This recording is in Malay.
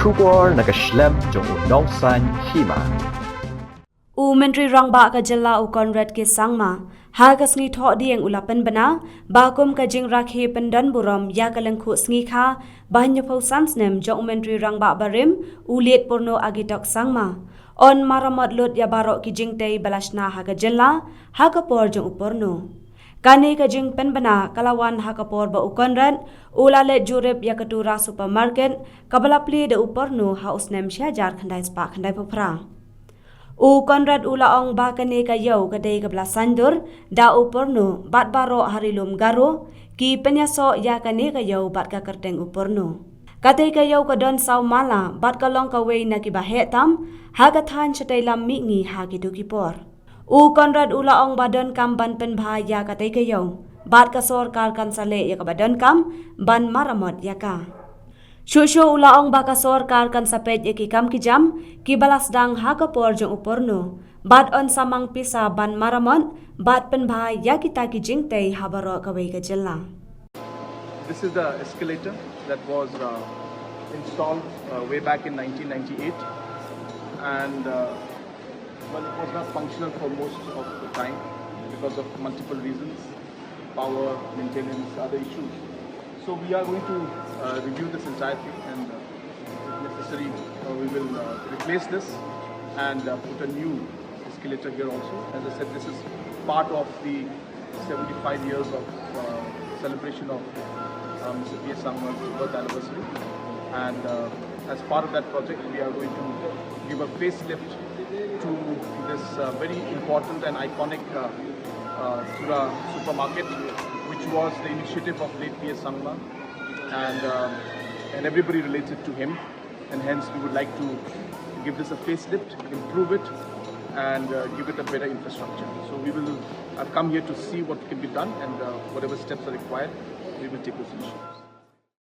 Shubor nakaslem jong udongsan Hima. Menteri Rangba ka jela Conrad ke Sangma ha ka sngi tho dieng ulapan bana bakum ka jing rakhi pendan buram ya ka lengkhu sngi kha banyo phau sansnem jong Menteri Rangba barim uliet Purno agitok Sangma on Maramot lut ya barok ki Jingtei balashna ha ka jela ha ka por jong Purno kane ka jing pen bana kalawan ha ka por ba Conrad ulale jurep ya katura supermarket kabala pli de Purno ha usnem syajar khandai spa khandai phra Conrad ulaong bakane kayaw kadai kabla sandur da Purno bat baro harilum garo ki penyaso ya kane kayaw bat ka kerteng Purno katay kayaw kadon saw mala bat kalong kaway na kibahetam hagathan chatay lammi ngi hagidukipor Conrad ulaong badon kam ban penbha ya katay kayaw bat ka sorkar kan sale ya kabadon kam ban Maramot ya ka Shusho ulaong baka sorkar kan sapet ya kikam kijam ki balas dang hakapor jong Purno bat on samang pisa ban Maramot bat penbha ya kita ki Jingtei habaro kawai ka jela. This is the escalator that was installed way back in 1998 and well, it was not functional for most of the time because of multiple reasons, power, maintenance, other issues. So we are going to review this entire thing and if necessary we will replace this and put a new escalator here also. As I said, this is part of the 75 years of celebration of Mr. Sangma's birth anniversary and as part of that project we are going to give a facelift to this very important and iconic Sura supermarket, which was the initiative of late Sangma and everybody related to him, and hence we would like to give this a facelift, improve it and give it a better infrastructure. So we will come here to see what can be done and whatever steps are required, we will take those initiatives.